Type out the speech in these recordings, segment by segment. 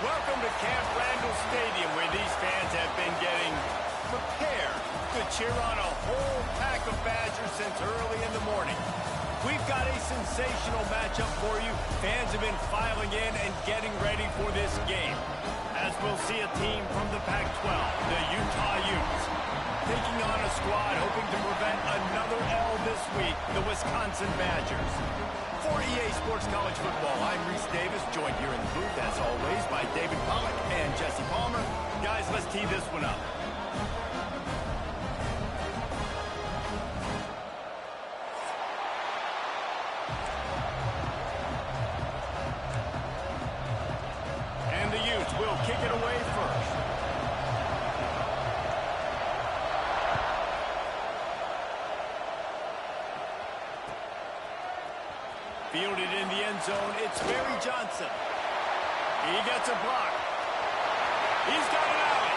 Welcome to Camp Randall Stadium, where these fans have been getting prepared to cheer on a whole pack of Badgers since early in the morning. We've got a sensational matchup for you. Fans have been filing in and getting ready for this game, as we'll see a team from the Pac-12, the Utah Utes, taking on a squad hoping to prevent another L this week, the Wisconsin Badgers. For EA Sports College Football, I'm Reese Davis, joined here in the booth, as always, by David Pollack and Jesse Palmer. Guys, let's tee this one up. And the Utes will kick it away first. Fielded in the end zone, it's Barry Johnson. He gets a block. He's got an alley.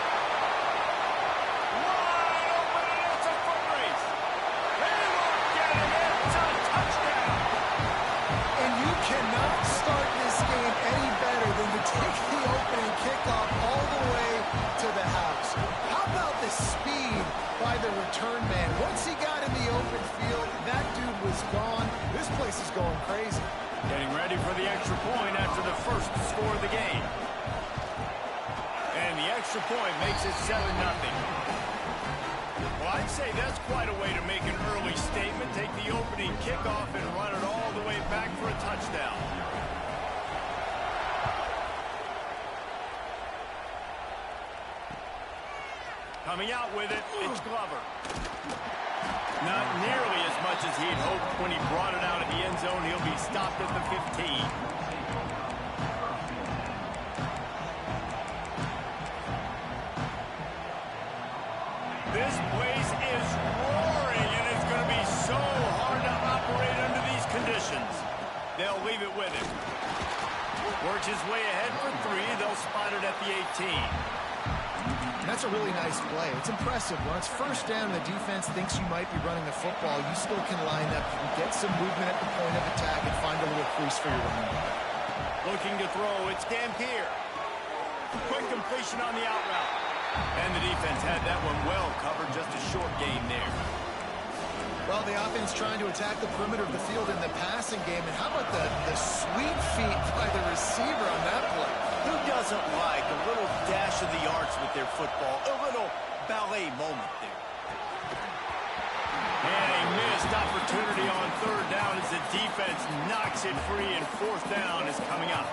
Wide open, and it's a foot race. They won't get it. It's a touchdown. And you cannot start this game any better than to take the opening kickoff all the way to the house. How about the speed by the return man? Once he got in the open field, that dude was gone. This place is going crazy. Getting ready for the extra point after the first score of the game. And the extra point makes it 7-0. Well, I'd say that's quite a way to make an early statement. Take the opening kickoff and run it all the way back for a touchdown. Coming out with it, it's Glover. Not nearly as much as he'd hoped when he brought it out of the end zone. He'll be stopped at the 15. This place is roaring, and it's going to be so hard to operate under these conditions. They'll leave it with him. Works his way ahead for 3. They'll spot it at the 18. That's a really nice play. It's impressive. When it's first down and the defense thinks you might be running the football, you still can line up. You can get some movement at the point of attack and find a little crease for your running back. Looking to throw, it's Dampier. Quick completion on the out route. And the defense had that one well covered, just a short gain there. Well, the offense trying to attack the perimeter of the field in the passing game. And how about the sweet feet by the receiver on that play? Who doesn't like a little dash of the arts with their football? A little ballet moment there. And a missed opportunity on third down as the defense knocks it free, and fourth down is coming up.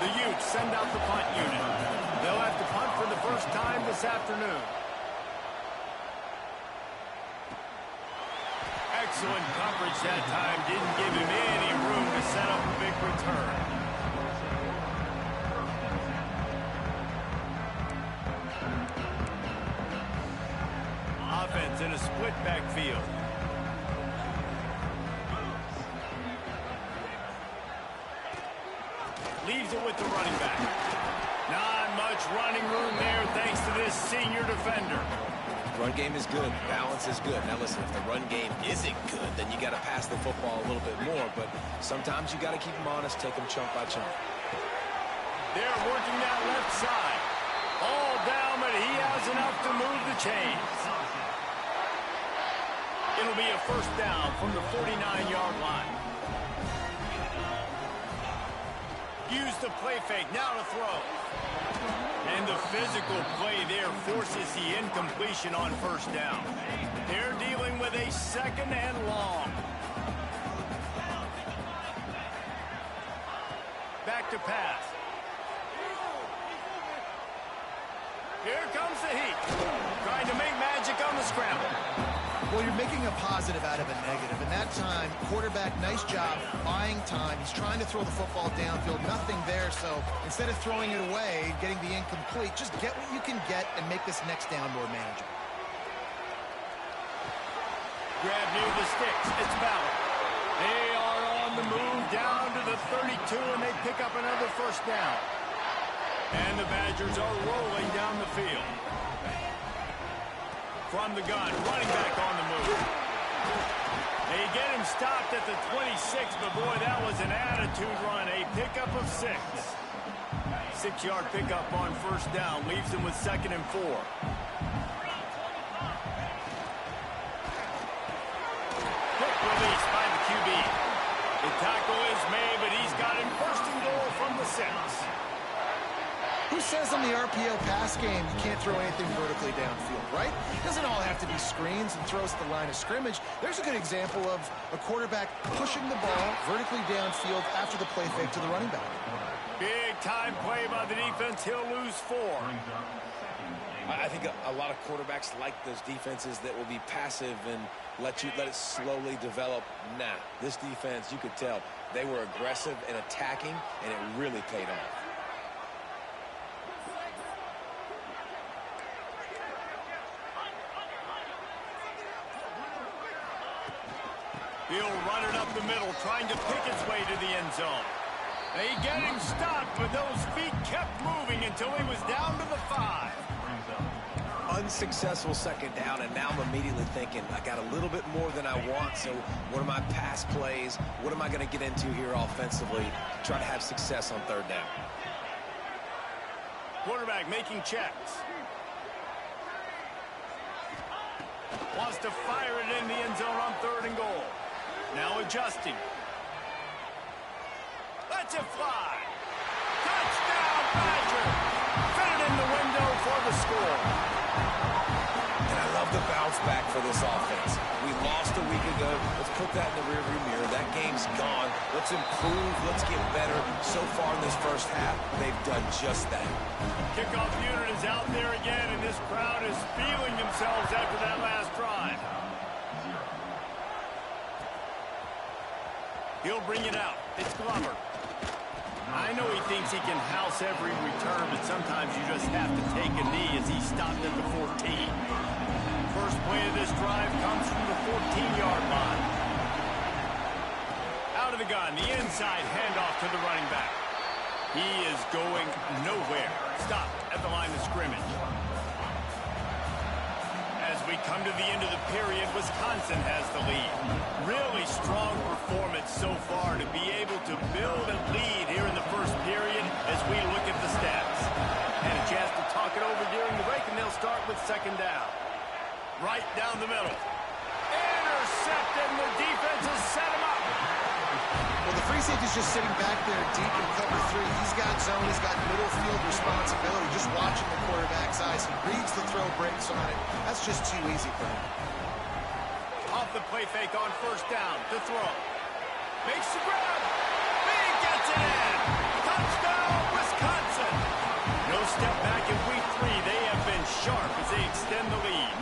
The Utes send out the punt unit. They'll have to punt for the first time this afternoon. Excellent coverage that time. Didn't give him any room to set up a big return. Offense in a split backfield. Leaves it with the running back. Not much running room there thanks to this senior defender. Run game is good. Balance is good. Now listen, if the run game isn't good, then you got to pass the football a little bit more. But sometimes you got to keep them honest, take them chunk by chunk. They're working that left side. All down, but he has enough to move the chains. It'll be a first down from the 49-yard line. Use the play fake, now to throw. And the physical play there forces the incompletion on first down. They're dealing with a second and long. Back to pass. Here comes the heat. Trying to make magic on the scramble. Well, you're making a positive out of a negative. And that time, quarterback, nice job, buying time. He's trying to throw the football downfield. Nothing there, so instead of throwing it away, getting the incomplete, just get what you can get and make this next down more manageable. Grab near the sticks. It's Ballard. They are on the move down to the 32, and they pick up another first down. And the Badgers are rolling down the field. From the gun, running back on the move. They get him stopped at the 26, but boy, that was an attitude run. A pickup of 6. 6-yard pickup on first down. Leaves them with 2nd and 4. Quick release by the QB. The tackle is made, but he's got him 1st and goal from the 6. Who says in the RPO pass game you can't throw anything vertically downfield, right? It doesn't all have to be screens and throws at the line of scrimmage. There's a good example of a quarterback pushing the ball vertically downfield after the play fake to the running back. Big time play by the defense. He'll lose 4. I think a lot of quarterbacks like those defenses that will be passive and let it slowly develop. Nah, this defense, you could tell, they were aggressive and attacking, and it really paid off. He'll run it up the middle, trying to pick its way to the end zone. They get him stopped, but those feet kept moving until he was down to the 5. Unsuccessful 2nd down, and now I'm immediately thinking, I got a little bit more than I want, so what are my pass plays? What am I going to get into here offensively to try to have success on 3rd down? Quarterback making checks. Wants to fire it in the end zone on 3rd and goal. Now adjusting. Lets it fly. Touchdown, Badger. Fit it in the window for the score. And I love the bounce back for this offense. We lost a week ago. Let's put that in the rearview mirror. That game's gone. Let's improve. Let's get better. So far in this first half, they've done just that. Kickoff unit is out there again, and this crowd is feeling themselves after that last drive. He'll bring it out. It's Glover. I know he thinks he can house every return, but sometimes you just have to take a knee as he stopped at the 14. First play of this drive comes from the 14-yard line. Out of the gun, the inside handoff to the running back. He is going nowhere. Stop at the line of scrimmage. As we come to the end of the period, Wisconsin has the lead. Really strong performance so far to be able to build a lead here in the first period as we look at the stats. And a chance to talk it over during the break, and they'll start with 2nd down. Right down the middle. Intercepted, and the defense has set him up. Well, the free safety's just sitting back there deep in cover 3. He's got zone. He's got middle field responsibility. Just watching the quarterback's eyes. He reads the throw, breaks on it. That's just too easy for him. Off the play fake on 1st down to throw. Makes the grab. He gets it in. Touchdown, Wisconsin. No step back in week 3. They have been sharp as they extend the lead.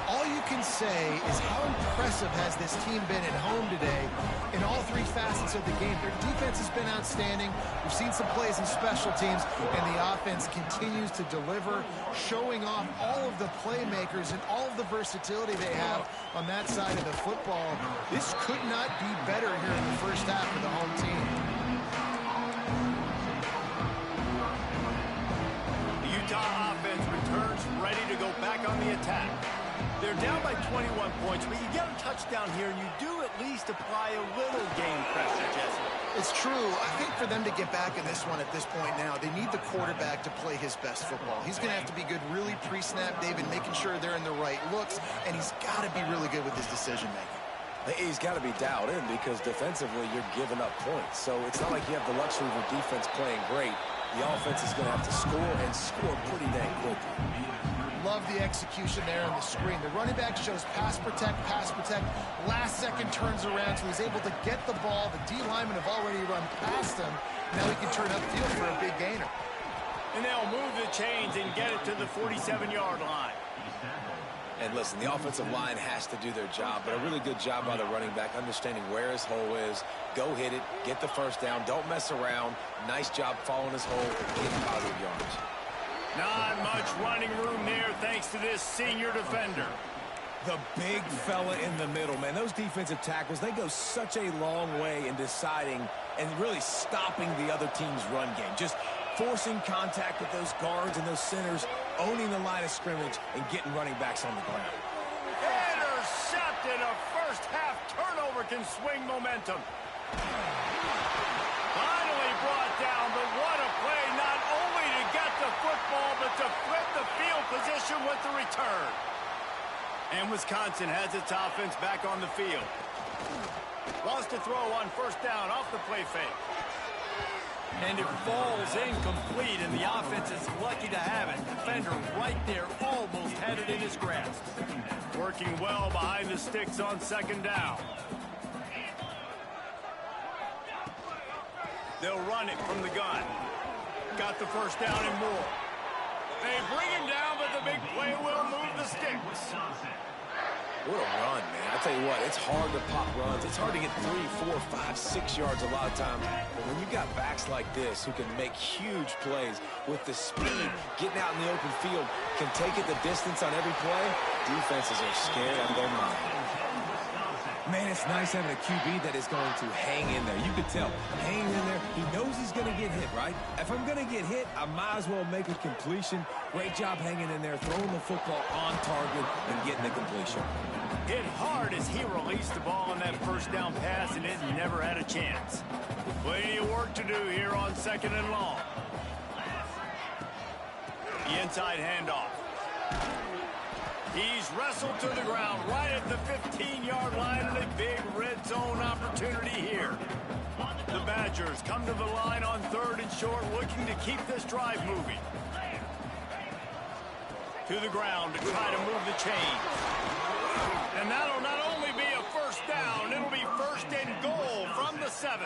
All you can say is how impressive has this team been at home today in all 3 facets of the game. Their defense has been outstanding. We've seen some plays in special teams, and the offense continues to deliver, showing off all of the playmakers and all of the versatility they have on that side of the football. This could not be better here in the first half for the home team. The Utah offense returns ready to go back on the attack. They're down by 21 points, but you get a touchdown here, and you do at least apply a little game pressure, Jesse. It's true. I think for them to get back in this one at this point now, they need the quarterback to play his best football. He's going to have to be good really pre-snap, David, making sure they're in the right looks, and he's got to be really good with his decision-making. He's got to be dialed in because defensively you're giving up points. So it's not like you have the luxury of your defense playing great. The offense is going to have to score and score pretty dang quickly. Love the execution there on the screen. The running back shows pass protect, last second turns around, so he's able to get the ball. The D linemen have already run past him. Now he can turn upfield for a big gainer. And they'll move the chains and get it to the 47-yard line. And listen, the offensive line has to do their job, but a really good job by the running back, understanding where his hole is. Go hit it, get the 1st down, don't mess around. Nice job following his hole, getting positive yards. Not much running room there thanks to this senior defender. The big fella in the middle, man. Those defensive tackles, they go such a long way in deciding and really stopping the other team's run game. Just forcing contact with those guards and those centers, owning the line of scrimmage, and getting running backs on the ground. Intercepted. A first half turnover can swing momentum. Finally brought down, but what a play, not only to get the football, but to flip the field position with the return. And Wisconsin has its offense back on the field. Lost to throw on first down off the play fake. And it falls incomplete, and the offense is lucky to have it. Defender right there almost had it in his grasp. Working well behind the sticks on second down. They'll run it from the gun. Got the first down and more. They bring him down, but the big play will move the sticks. What a run, man. I tell you what, it's hard to pop runs. It's hard to get 3, 4, 5, 6 yards a lot of times. But when you got backs like this who can make huge plays with the speed, getting out in the open field, can take it the distance on every play, defenses are scared out of their mind. Man, it's nice having a QB that is going to hang in there. You could tell, hanging in there, he knows he's going to get hit, right? If I'm going to get hit, I might as well make a completion. Great job hanging in there, throwing the football on target and getting the completion. Hit hard as he released the ball on that first down pass, and it never had a chance. Plenty of work to do here on second and long. The inside handoff. He's wrestled to the ground right at the 15-yard line, and a big red zone opportunity here. The Badgers come to the line on third and short, looking to keep this drive moving. To the ground to try to move the chains. And that'll not only be a first down, it'll be first and goal from the 7.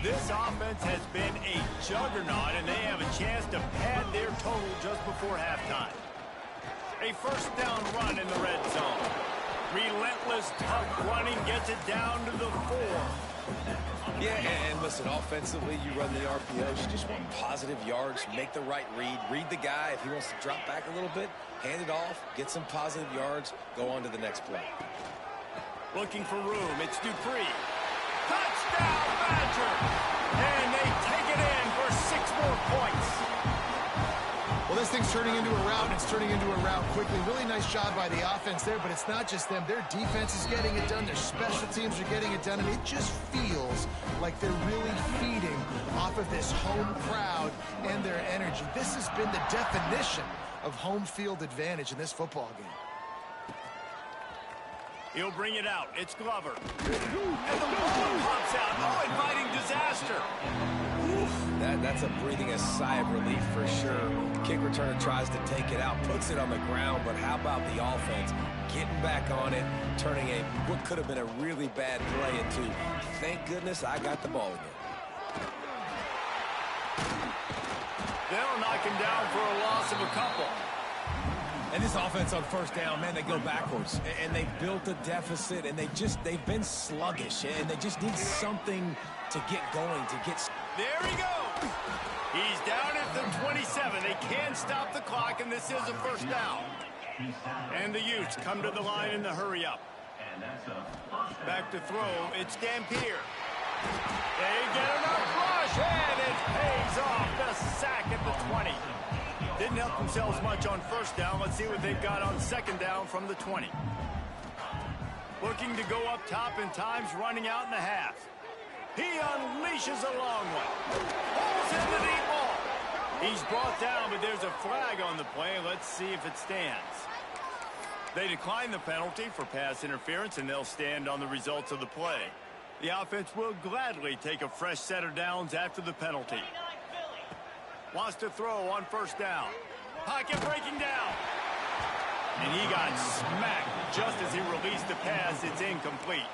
This offense has been a juggernaut, and they have a chance to pad their total just before halftime. A first down run in the red zone. Relentless, tough running gets it down to the 4. Yeah, and listen, offensively, you run the RPOs. You just want positive yards, make the right read the guy. If he wants to drop back a little bit, hand it off, get some positive yards, go on to the next play. Looking for room, it's Dupree. Touchdown, Badger! And they take it in for 6 more points. Well, this thing's turning into a rout, and it's turning into a rout quickly. Really nice job by the offense there, but it's not just them. Their defense is getting it done. Their special teams are getting it done, and it just feels like they're really feeding off of this home crowd and their energy. This has been the definition of home field advantage in this football game. He'll bring it out. It's Glover. And the ball pops out. Oh, inviting disaster. That's a breathing a sigh of relief for sure. Kick returner tries to take it out, puts it on the ground, but how about the offense getting back on it, turning what could have been a really bad play into, thank goodness I got the ball again. They'll knock him down for a loss of a couple. And this offense on first down, man, they go backwards. And they built a deficit, and they've been sluggish, and they just need something to get going, to get... There he goes. He's down at the 27. They can stop the clock, and this is a first down. And the Utes come to the line in the hurry-up. Back to throw, it's Dampier. They get enough rush, and it pays off. The sack at the 20. Didn't help themselves much on first down. Let's see what they've got on second down from the 20. Looking to go up top, and time's running out in the half. He unleashes a long one. Pulls in the deep ball. He's brought down, but there's a flag on the play. Let's see if it stands. They decline the penalty for pass interference, and they'll stand on the results of the play. The offense will gladly take a fresh set of downs after the penalty. Wants to throw on first down. Pocket breaking down. And he got smacked just as he released the pass. It's incomplete.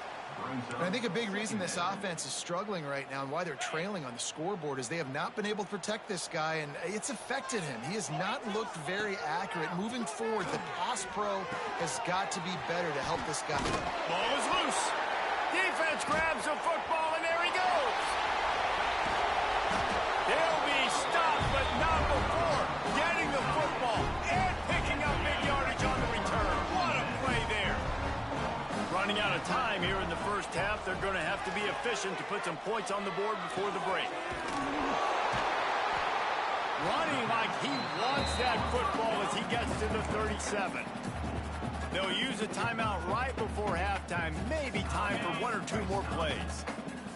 And I think a big reason this offense is struggling right now and why they're trailing on the scoreboard is they have not been able to protect this guy, and it's affected him. He has not looked very accurate. Moving forward, the pass pro has got to be better to help this guy. Ball is loose. Defense grabs the football, and there he goes. They'll be stopped, but not before getting the football and picking up big yardage on the return. What a play there. Running out of time here in the first half. They're going to have to be efficient to put some points on the board before the break. Running like he wants that football as he gets to the 37. They'll use a timeout right before halftime. Maybe time for one or two more plays.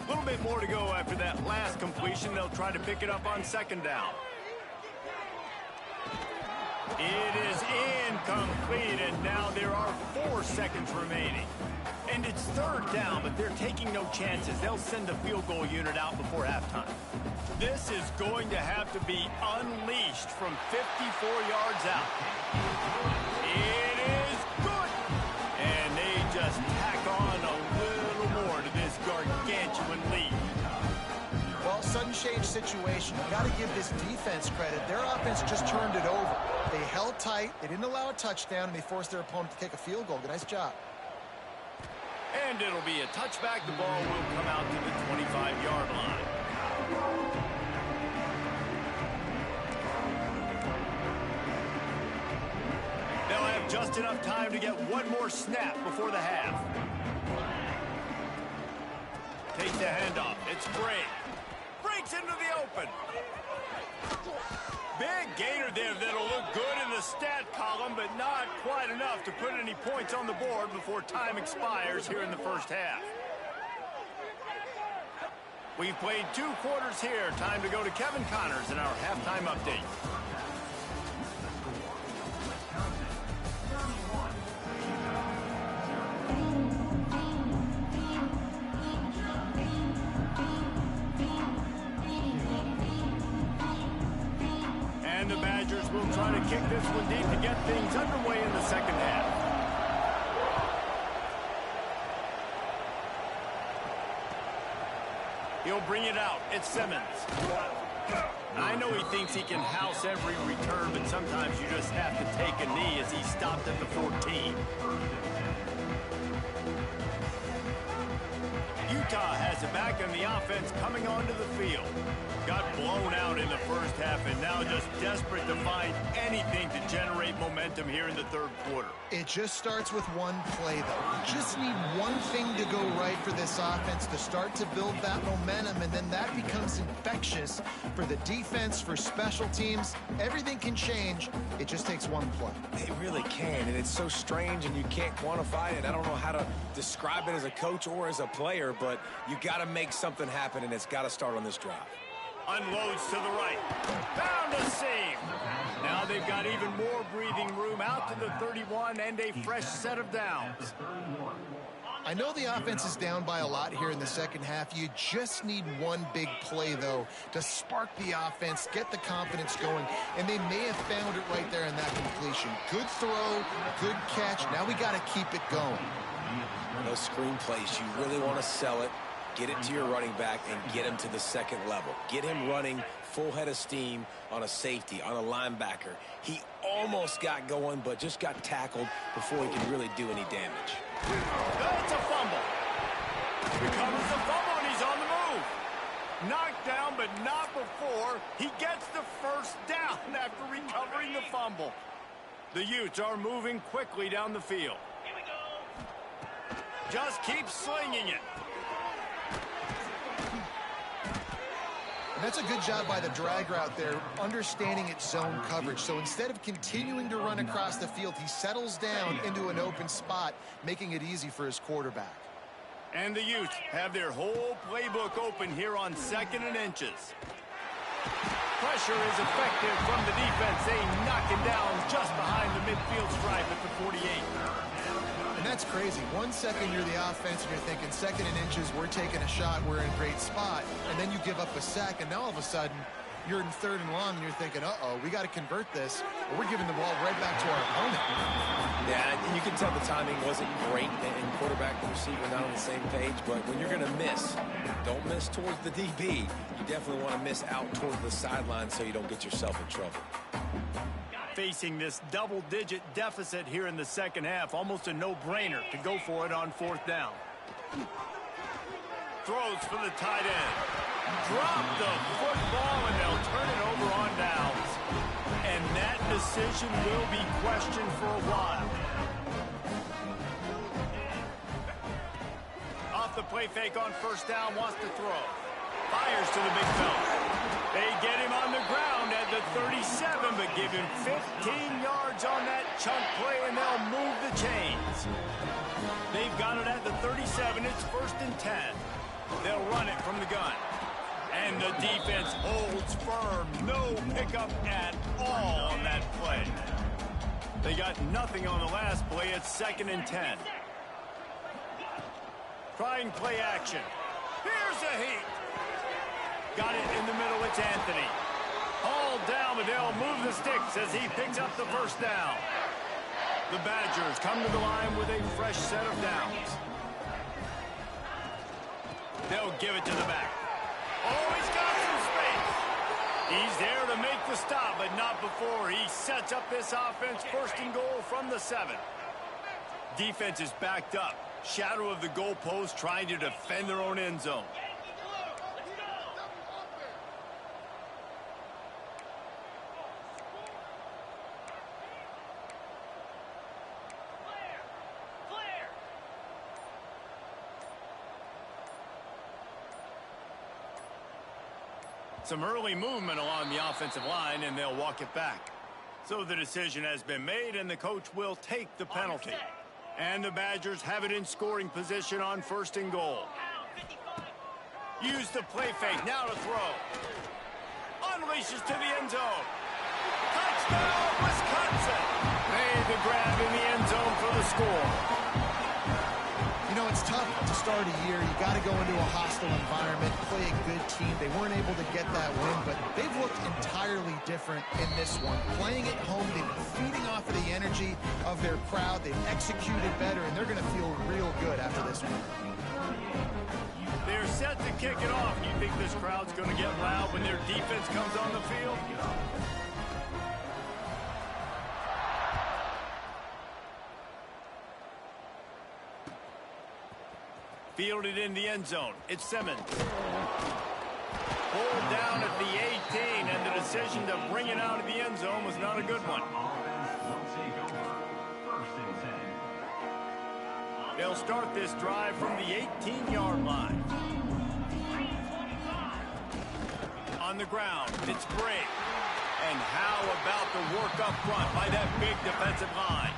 A little bit more to go after that last completion. They'll try to pick it up on second down. It is incomplete, and now there are 4 seconds remaining. And it's third down, but they're taking no chances. They'll send the field goal unit out before halftime. This is going to have to be unleashed from 54 yards out. It is good. And they just tack on a little more to this gargantuan lead. Well, sudden change situation. You got to give this defense credit. Their offense just turned it over. They held tight. They didn't allow a touchdown, and they forced their opponent to kick a field goal. Nice job. And it'll be a touchback. The ball will come out to the 25-yard line. They'll have just enough time to get one more snap before the half. Take the handoff. It's Bray. Breaks into the open. Big gainer there that'll look good in the stat column, but not quite enough to put any points on the board before time expires here in the first half. We've played 2 quarters here. Time to go to Kevin Connors in our halftime update. And the Badgers will try to kick this one deep to get things underway in the second half. He'll bring it out. It's Simmons. I know he thinks he can house every return, but sometimes you just have to take a knee as he stopped at the 14. Utah has it back, and the offense coming onto the field. Got blown out in the first half, and now just desperate to find anything to generate momentum here in the third quarter. It just starts with one play, though. You just need one thing to go right for this offense to start to build that momentum, and then that becomes infectious for the defense, for special teams. Everything can change. It just takes one play. It really can, and it's so strange, and you can't quantify it. I don't know how to describe it as a coach or as a player, but you got to make something happen, and it's got to start on this drive. Unloads to the right. Found a seam. Now they've got even more breathing room out to the 31 and a fresh set of downs. I know the offense is down by a lot here in the second half. You just need one big play, though, to spark the offense, get the confidence going, and they may have found it right there in that completion. Good throw, good catch. Now we got to keep it going. Those screen plays, you really want to sell it. Get it to your running back and get him to the second level. Get him running full head of steam on a safety, on a linebacker. He almost got going, but just got tackled before he could really do any damage. That's a fumble. Recovers the fumble, and he's on the move. Knocked down, but not before he gets the first down after recovering the fumble. The Utes are moving quickly down the field. Here we go. Just keep slinging it. That's a good job by the drag route there, understanding its zone coverage. So instead of continuing to run across the field, he settles down into an open spot, making it easy for his quarterback. And the Utes have their whole playbook open here on 2nd and inches. Pressure is effective from the defense. They knock him down just behind the midfield stripe at the 48. And that's crazy. 1 second you're the offense and you're thinking 2nd and inches, we're taking a shot, we're in a great spot. And then you give up a sack, and now all of a sudden you're in 3rd and long, and you're thinking, uh-oh, we got to convert this, or we're giving the ball right back to our opponent. Yeah, you can tell the timing wasn't great, and quarterback and receiver not on the same page, but when you're going to miss, don't miss towards the DB. You definitely want to miss out towards the sideline so you don't get yourself in trouble. Facing this double-digit deficit here in the second half, almost a no-brainer to go for it on 4th down. Throws for the tight end. Drop the football, and they'll turn it over on downs. And that decision will be questioned for a while. Off the play fake on 1st down, wants to throw. Fires to the big fella. They get him on the ground at the 37, but give him 15 yards on that chunk play, and they'll move the chains. They've got it at the 37. It's 1st and 10. They'll run it from the gun. And the defense holds firm. No pickup at all on that play. They got nothing on the last play. It's 2nd and 10. Trying play action. Here's a heat. Got it in the middle. It's Anthony. Hauled down, but they'll move the sticks as he picks up the 1st down. The Badgers come to the line with a fresh set of downs. They'll give it to the back. Oh, he's got some space. He's there to make the stop, but not before he sets up this offense. 1st and goal from the 7. Defense is backed up. Shadow of the goalpost, trying to defend their own end zone. Some early movement along the offensive line, and they'll walk it back. So the decision has been made, and the coach will take the penalty. And the Badgers have it in scoring position on 1st and goal. Use the play fake, now to throw. Unleashes to the end zone. Touchdown, Wisconsin! Made the grab in the end zone for the score. You know, it's tough to start a year. You got to go into a hostile environment, play a good team. They weren't able to get that win, but they've looked entirely different in this one. Playing at home, they've been feeding off of the energy of their crowd. They've executed better, and they're going to feel real good after this one. They're set to kick it off. You think this crowd's going to get loud when their defense comes on the field? Fielded in the end zone. It's Simmons. Pulled down at the 18, and the decision to bring it out of the end zone was not a good one. They'll start this drive from the 18-yard line. On the ground, it's Bray. And how about the work up front by that big defensive line?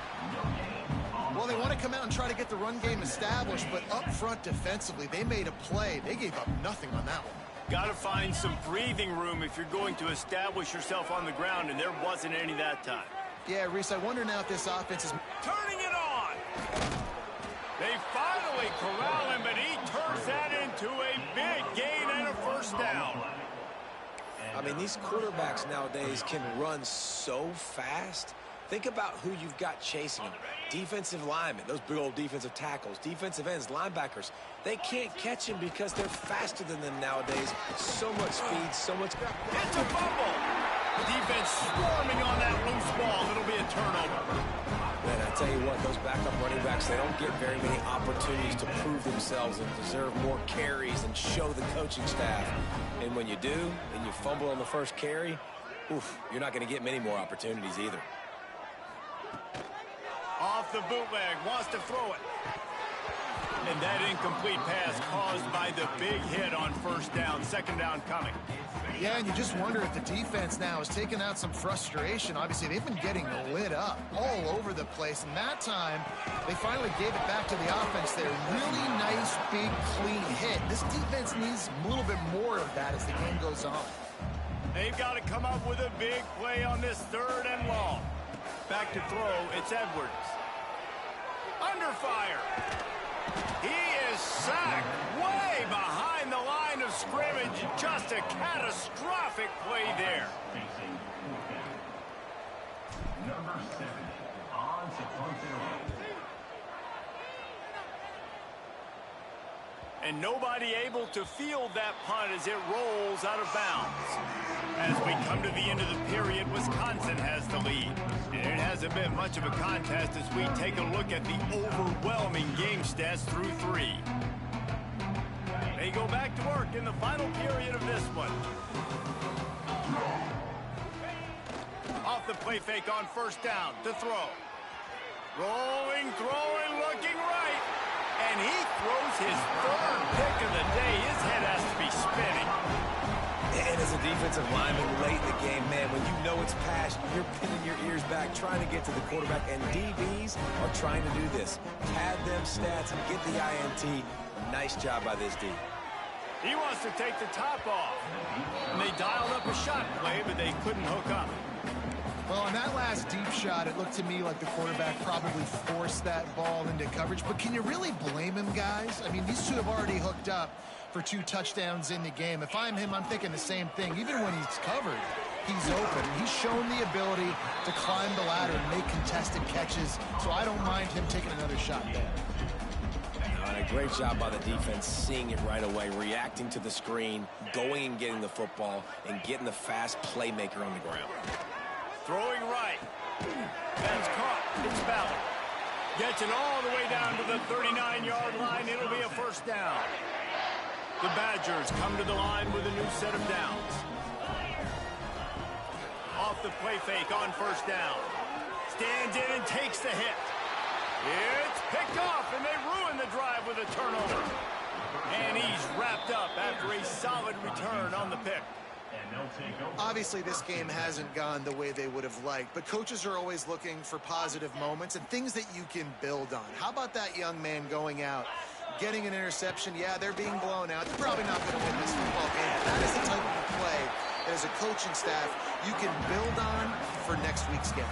Well, they want to come out and try to get the run game established, but up front defensively, they made a play. They gave up nothing on that one. Got to find some breathing room if you're going to establish yourself on the ground, and there wasn't any that time. Yeah, Reese, I wonder now if this offense is turning it on. They finally corral him, but he turns that into a big gain and a 1st down. I mean, these quarterbacks nowadays can run so fast. Think about who you've got chasing them. Defensive linemen, those big old defensive tackles, defensive ends, linebackers. They can't catch him because they're faster than them nowadays. So much speed, so much... It's a fumble! Defense swarming on that loose ball. It'll be a turnover. Man, I tell you what, those backup running backs, they don't get very many opportunities to prove themselves and deserve more carries and show the coaching staff. And when you do, and you fumble on the 1st carry, oof, you're not going to get many more opportunities either. Off the bootleg, wants to throw it. And that incomplete pass caused by the big hit on 1st down, 2nd down coming. Yeah, and you just wonder if the defense now is taking out some frustration. Obviously, they've been getting lit up all over the place. And that time, they finally gave it back to the offense there. Really nice, big, clean hit. This defense needs a little bit more of that as the game goes on. They've got to come up with a big play on this 3rd and long. Back to throw, it's Edwards. Under fire. He is sacked way behind the line of scrimmage. Just a catastrophic play there. Number 7 on to punt it away. And nobody able to field that punt as it rolls out of bounds. As we come to the end of the period, Wisconsin has the lead. And it hasn't been much of a contest as we take a look at the overwhelming game stats through 3. They go back to work in the final period of this one. Off the play fake on 1st down to throw. Rolling, throwing, looking right. And he throws his 3rd pick of the day. His head has to be spinning. And as a defensive lineman late in the game, man, when you know it's passed, you're pinning your ears back, trying to get to the quarterback, and DBs are trying to do this. Pad them stats and get the INT. Nice job by this D. He wants to take the top off. And they dialed up a shot play, but they couldn't hook up. Well, on that last deep shot, it looked to me like the quarterback probably forced that ball into coverage. But can you really blame him, guys? I mean, these two have already hooked up for 2 touchdowns in the game. If I'm him, I'm thinking the same thing. Even when he's covered, he's open. He's shown the ability to climb the ladder and make contested catches. So I don't mind him taking another shot there. And a great job by the defense, seeing it right away, reacting to the screen, going and getting the football, and getting the fast playmaker on the ground. Throwing right. That's caught. It's Ballard. Gets it all the way down to the 39-yard line. It'll be a first down. The Badgers come to the line with a new set of downs. Off the play fake on first down. Stands in and takes the hit. It's picked off, and they ruin the drive with a turnover. And he's wrapped up after a solid return on the pick. Obviously, this game hasn't gone the way they would have liked, but coaches are always looking for positive moments and things that you can build on. How about that young man going out, getting an interception? Yeah, they're being blown out. They're probably not going to win this football game. That is the type of play that, as a coaching staff, you can build on for next week's game.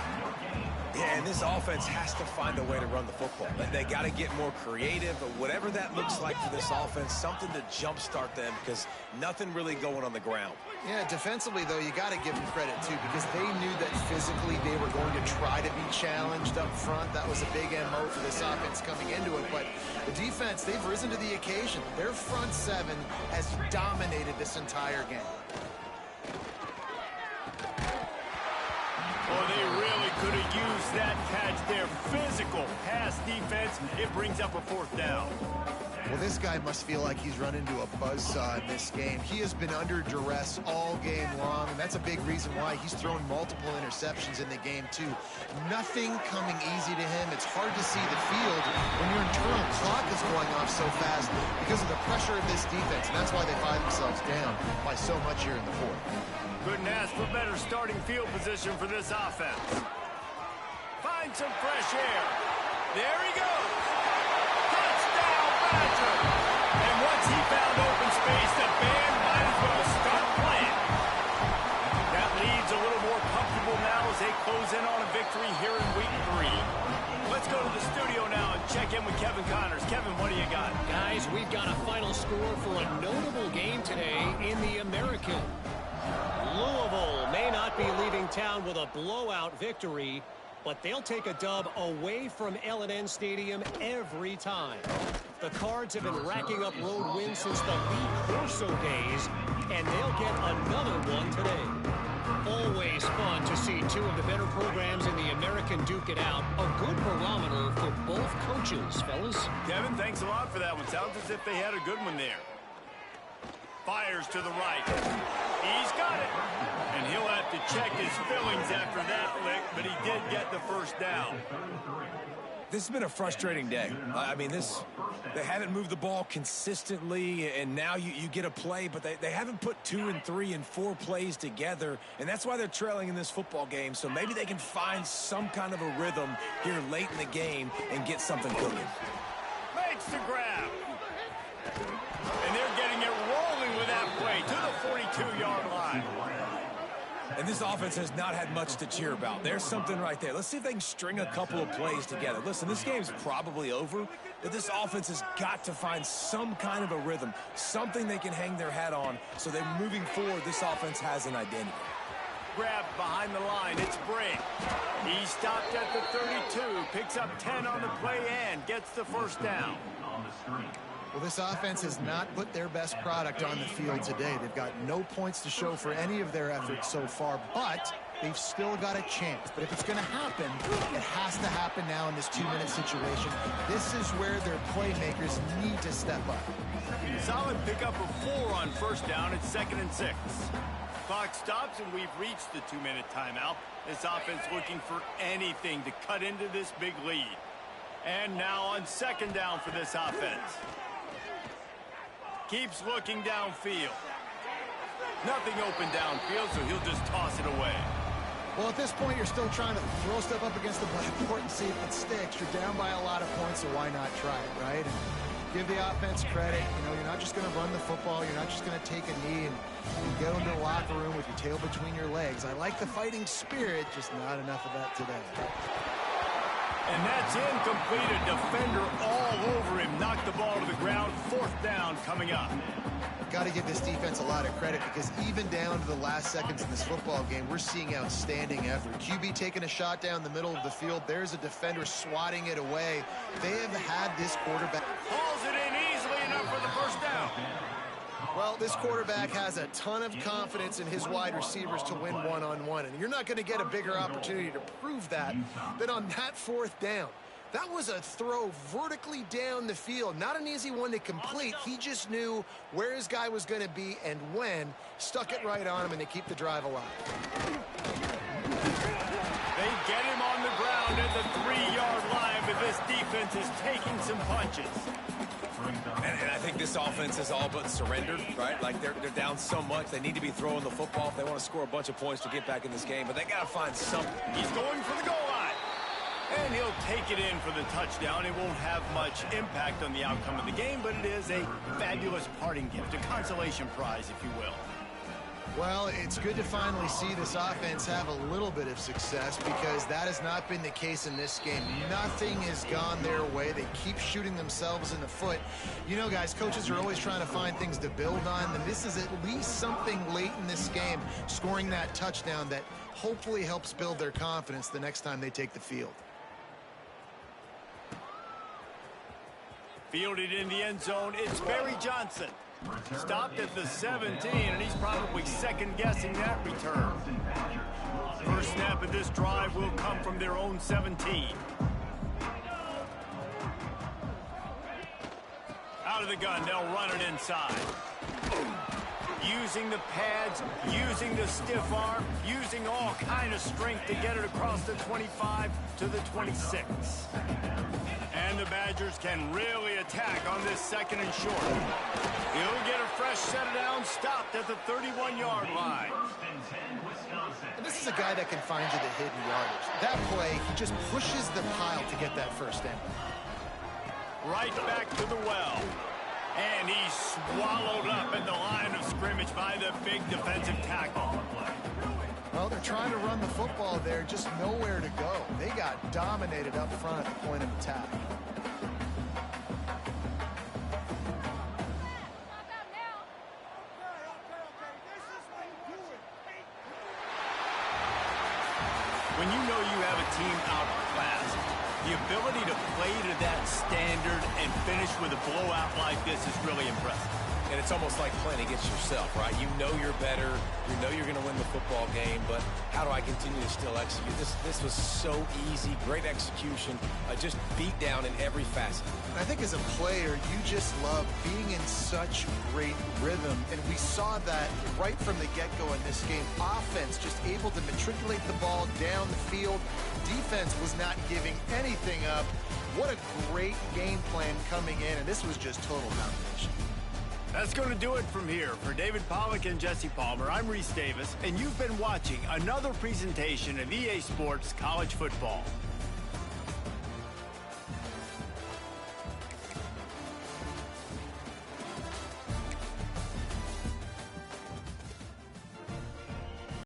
Yeah, and this offense has to find a way to run the football. They got to get more creative, but whatever that looks like for this offense, something to jumpstart them because nothing really going on the ground. Yeah, defensively, though, you got to give them credit, too, because they knew that physically they were going to try to be challenged up front. That was a big MO for this offense coming into it, but the defense, they've risen to the occasion. Their front seven has dominated this entire game. Oh, they really could have used that catch there. Physical pass defense. It brings up a fourth down. Well, this guy must feel like he's run into a buzzsaw in this game. He has been under duress all game long, and that's a big reason why he's thrown multiple interceptions in the game, too. Nothing coming easy to him. It's hard to see the field when your internal clock is going off so fast because of the pressure of this defense, and that's why they find themselves down by so much here in the fourth. Couldn't ask for better starting field position for this offense. Find some fresh air. There he goes. Touchdown, Badger. And once he found open space, the band might as well start playing. That leads a little more comfortable now as they close in on a victory here in week 3. Let's go to the studio now and check in with Kevin Connors. Kevin, what do you got? Guys, we've got a final score for a notable game today in the American. Louisville may not be leaving town with a blowout victory, but they'll take a dub away from L&N Stadium every time. The Cards have been racking up road wins since the Lee Corso days, and they'll get another one today. Always fun to see two of the better programs in the American duke it out. A good barometer for both coaches, fellas. Kevin, thanks a lot for that one. Sounds as if they had a good one there. Fires to the right. He's got it. And he'll have to check his fillings after that lick, but he did get the first down. This has been a frustrating day. I mean, they haven't moved the ball consistently, and now you get a play, but they haven't put 2 and 3 and 4 plays together, and that's why they're trailing in this football game. So maybe they can find some kind of a rhythm here late in the game and get something cooking. Makes the grab. And they're getting it rolling with that play to the 42-yard line. And this offense has not had much to cheer about. There's something right there. Let's see if they can string a couple of plays together. Listen, this game's probably over, but this offense has got to find some kind of a rhythm, something they can hang their hat on so that moving forward, this offense has an identity. Grabbed behind the line. It's Brink. He stopped at the 32, picks up 10 on the play and gets the first down. Well, this offense has not put their best product on the field today. They've got no points to show for any of their efforts so far, but they've still got a chance. But if it's going to happen, it has to happen now in this 2-minute situation. This is where their playmakers need to step up. Solid pickup of 4 on first down. It's 2nd and 6. Clock stops, and we've reached the 2-minute timeout. This offense looking for anything to cut into this big lead. And now on 2nd down for this offense. Keeps looking downfield. Nothing open downfield, so he'll just toss it away. Well, at this point, you're still trying to throw stuff up against the blackboard and see if it sticks. You're down by a lot of points, so why not try it, right? And give the offense credit. You know, you're not just going to run the football. You're not just going to take a knee and go into the locker room with your tail between your legs. I like the fighting spirit, just not enough of that today. And that's incomplete. A defender all over him. Knocked the ball to the ground. 4th down coming up. Got to give this defense a lot of credit because even down to the last seconds in this football game, we're seeing outstanding effort. QB taking a shot down the middle of the field. There's a defender swatting it away. They have had this quarterback. Hauls it in easily enough for the 1st down. Well, this quarterback has a ton of confidence in his wide receivers to win one-on-one, and you're not going to get a bigger opportunity to prove that than on that 4th down. That was a throw vertically down the field. Not an easy one to complete. He just knew where his guy was going to be and when. Stuck it right on him, and they keep the drive alive. They get him on the ground at the 3-yard line, but this defense is taking some punches. And I think this offense is all but surrendered, right? Like they're down so much. They need to be throwing the football if they want to score a bunch of points to get back in this game. But they got to find something. He's going for the goal line. And he'll take it in for the touchdown. It won't have much impact on the outcome of the game, but it is a fabulous parting gift, a consolation prize, if you will. Well, it's good to finally see this offense have a little bit of success because that has not been the case in this game. Nothing has gone their way. They keep shooting themselves in the foot. You know, guys, coaches are always trying to find things to build on, and this is at least something late in this game, scoring that touchdown that hopefully helps build their confidence the next time they take the field. Fielded in the end zone, it's Barry Johnson. Stopped at the 17, and he's probably second-guessing that return. First snap of this drive will come from their own 17. Out of the gun, they'll run it inside. Using the pads, using the stiff arm, using all kind of strength to get it across the 25 to the 26. And the Badgers can really attack on this 2nd and short. He'll get a fresh set down, stopped at the 31-yard line. And this is a guy that can find you the hidden yardage. That play, he just pushes the pile to get that 1st down. Right back to the well. And he's swallowed up at the line of scrimmage by the big defensive tackle. Well, they're trying to run the football there, just nowhere to go. They got dominated up front at the point of attack. When you know you have a team outclassed, the ability to play to that standard and finish with a blowout like this is really impressive. And it's almost like playing against yourself, right? You know you're better. You know you're going to win the football game, but how do I continue to still execute? This was so easy, great execution, just beat down in every facet. I think as a player, you just love being in such great rhythm, and we saw that right from the get-go in this game. Offense just able to matriculate the ball down the field. Defense was not giving anything up. What a great game plan coming in, and this was just total domination. That's going to do it from here. For David Pollack and Jesse Palmer, I'm Reese Davis, and you've been watching another presentation of EA Sports College Football.